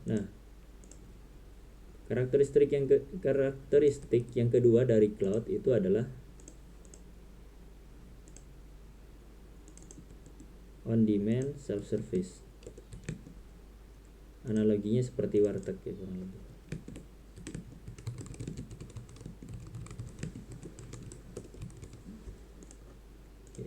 Nah, karakteristik yang kedua dari cloud itu adalah on demand self service. Analoginya seperti warteg ya kurang lebih. Oke.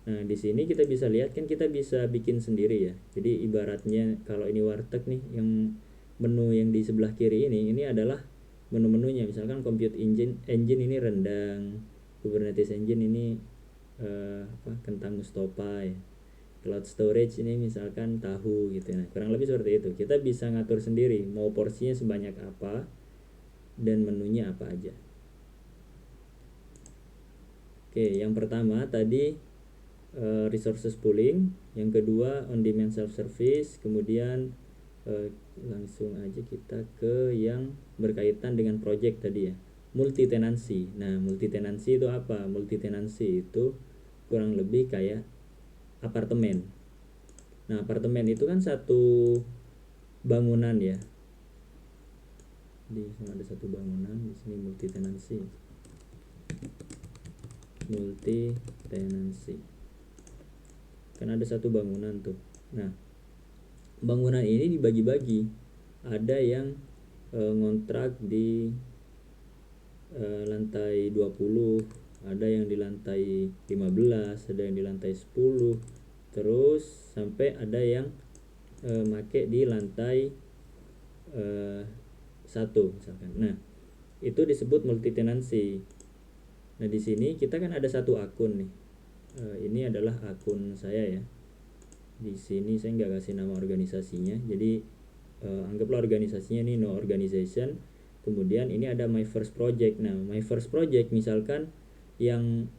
Nah, di sini kita bisa lihat kan kita bisa bikin sendiri ya. Jadi ibaratnya kalau ini warteg nih, yang menu yang di sebelah kiri ini adalah menu-menunya. Misalkan compute engine ini rendang, Kubernetes engine ini kentang Mustafa ya. Cloud storage ini misalkan tahu gitu. Nah, kurang lebih seperti itu. Kita bisa ngatur sendiri mau porsinya sebanyak apa dan menunya apa aja. Oke, yang pertama tadi resources pooling, yang kedua on demand self service, kemudian langsung aja kita ke yang berkaitan dengan project tadi ya, multi tenancy. Nah, multi tenancy itu apa? Multi tenancy itu kurang lebih kayak apartemen. Nah, apartemen itu kan satu bangunan ya. Di sana ada satu bangunan, di sini multi tenancy. Multi tenancy. Kan ada satu bangunan tuh. Nah, bangunan ini dibagi-bagi. Ada yang ngontrak di lantai 20, ada yang di lantai 15, ada yang di lantai 10, terus sampai ada yang make di lantai 1 misalkan. Nah, itu disebut multi tenancy. Nah, di sini kita kan ada satu akun nih. Ini adalah akun saya ya. Di sini saya nggak kasih nama organisasinya, jadi anggaplah organisasinya ini no organization. Kemudian ini ada my first project. Nah, my first project misalkan yang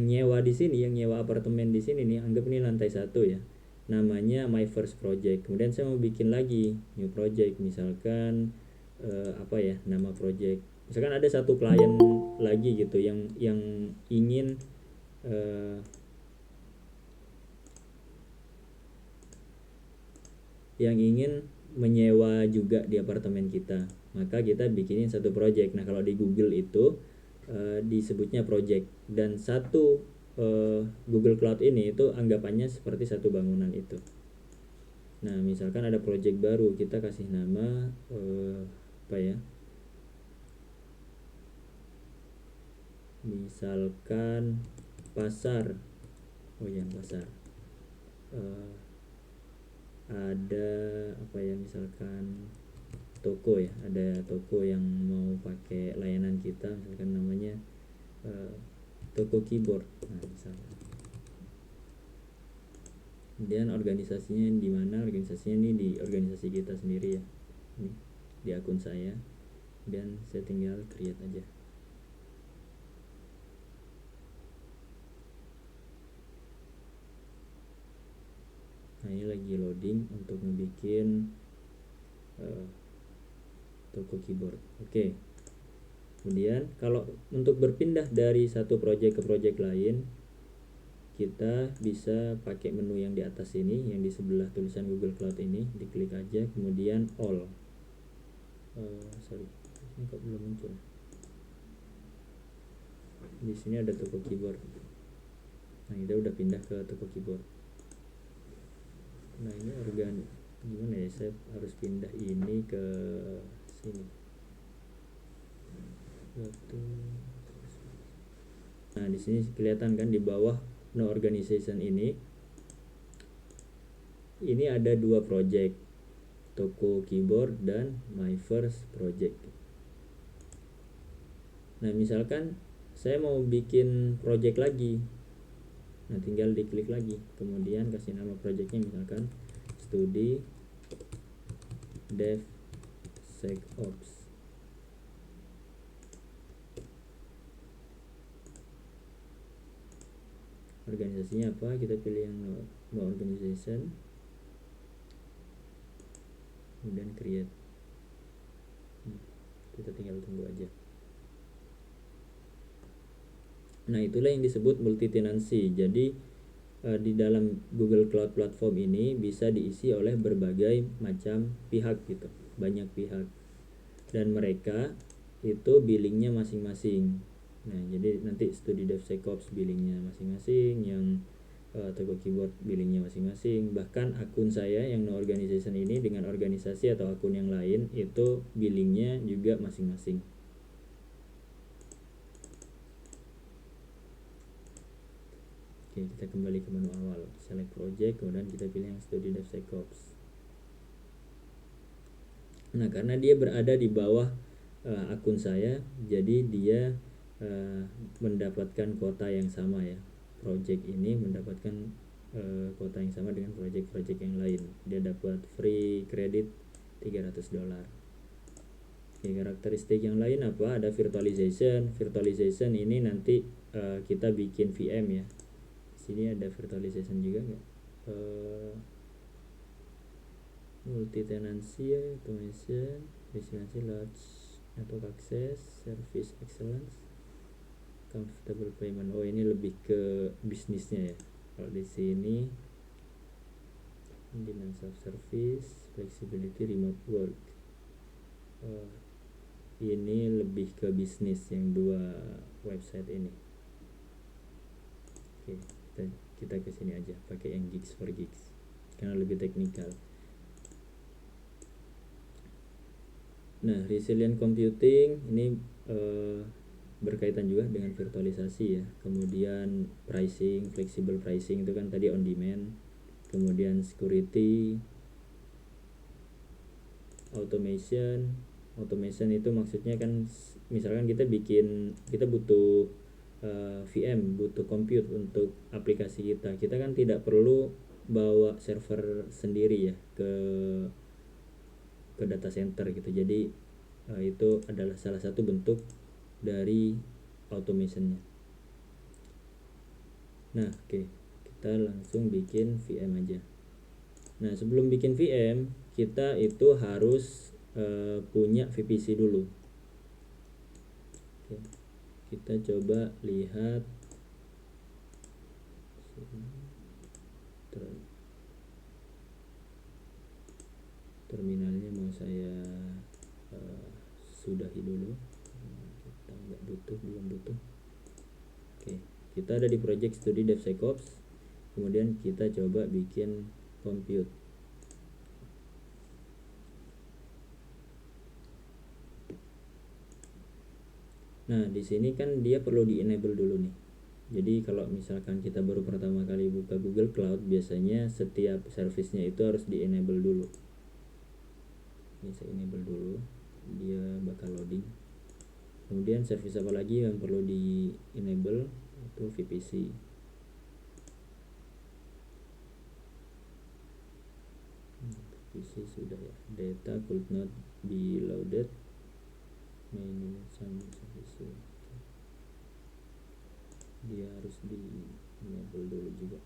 nyewa di sini, yang nyewa apartemen di sini nih, anggap ini lantai 1 ya, namanya my first project. Kemudian saya mau bikin lagi new project, misalkan apa ya nama project, misalkan ada satu klien lagi gitu yang ingin eh, yang ingin menyewa juga di apartemen kita, maka kita bikinin satu project. Nah, kalau di Google itu disebutnya project, dan satu Google Cloud ini itu anggapannya seperti satu bangunan itu. Nah, misalkan ada project baru, kita kasih nama apa ya, misalkan pasar. Oh ya, pasar. Eh, ada apa ya, misalkan toko ya, ada toko yang mau pakai layanan kita, misalkan namanya toko keyboard, nah misalnya. Kemudian organisasinya di mana? Organisasinya ini di organisasi kita sendiri ya, ini di akun saya, dan saya tinggal create aja. Nah, ini lagi loading untuk ngebikin toko keyboard. Oke. Kemudian kalau untuk berpindah dari satu project ke project lain, kita bisa pakai menu yang di atas ini, yang di sebelah tulisan Google Cloud ini, diklik aja, kemudian all. Sorry, ini kok belum muncul. Di sini ada toko keyboard. Nah, kita udah pindah ke toko keyboard. Nah, ini gimana ya, saya harus pindah ini ke sini. Nah, di sini kelihatan kan di bawah no organization ini ada dua project, toko keyboard dan my first project. Nah, misalkan saya mau bikin project lagi, nah tinggal diklik lagi, kemudian kasih nama projectnya misalkan studi DevSecOps. Organisasinya apa, kita pilih yang no organization, kemudian create. Kita tinggal tunggu aja. Nah, itulah yang disebut multi tenancy. Jadi di dalam Google Cloud Platform ini bisa diisi oleh berbagai macam pihak gitu, banyak pihak, dan mereka itu billingnya masing-masing. Nah jadi nanti studi DevSecOps billingnya masing-masing, yang Toko Keyboard billingnya masing-masing, bahkan akun saya yang no organization ini dengan organisasi atau akun yang lain itu billingnya juga masing-masing. Oke, kita kembali ke menu awal, select project, kemudian kita pilih yang studi DevSecOps. Nah karena dia berada di bawah akun saya, jadi dia mendapatkan kuota yang sama ya. Project ini mendapatkan kuota yang sama dengan project-project yang lain. Dia dapat free credit $300. Oke, karakteristik yang lain apa? Ada virtualization. Virtualization ini nanti kita bikin VM ya. Sini ada virtualization juga nggak? Multi tenancy ya, automation, resiliency, large network access, service excellence, comfortable payment. Oh ini lebih ke bisnisnya ya. Kalau di sini demand of service, flexibility, remote work. Ini lebih ke bisnis yang dua website ini. Oke, kita ke sini aja pakai yang gigs for gigs karena lebih teknikal. Nah, resilient computing ini berkaitan juga dengan virtualisasi ya. Kemudian pricing, flexible pricing itu kan tadi on demand. Kemudian security, automation. Automation itu maksudnya kan misalkan kita butuh VM, butuh compute untuk aplikasi kita. Kita kan tidak perlu bawa server sendiri ya ke data center gitu. Jadi itu adalah salah satu bentuk dari automationnya. Nah oke, kita langsung bikin VM aja. Nah sebelum bikin VM kita itu harus punya VPC dulu. Oke, kita coba lihat terminalnya mau saya sudahi dulu, kita belum butuh. Oke, kita ada di project studi DevSecOps, kemudian kita coba bikin compute. Nah di sini kan dia perlu di enable dulu nih. Jadi kalau misalkan kita baru pertama kali buka Google Cloud, biasanya setiap servicenya itu harus di enable dulu. Ini saya enable dulu, dia bakal loading. Kemudian service apa lagi yang perlu di enable? Itu VPC. VPC sudah ya. Data could not be loaded. Main some service. Dia harus di enable dulu juga.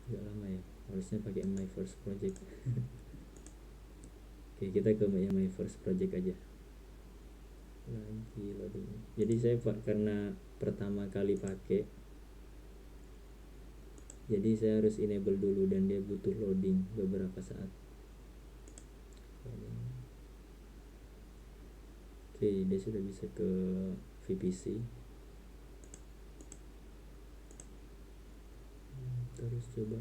Agak lama ya, harusnya pakai my first project. Oke, kita ke my first project aja. Lagi loading. Jadi saya karena pertama kali pakai, jadi saya harus enable dulu dan dia butuh loading beberapa saat. Oke, dia sudah bisa ke VPC. Terus coba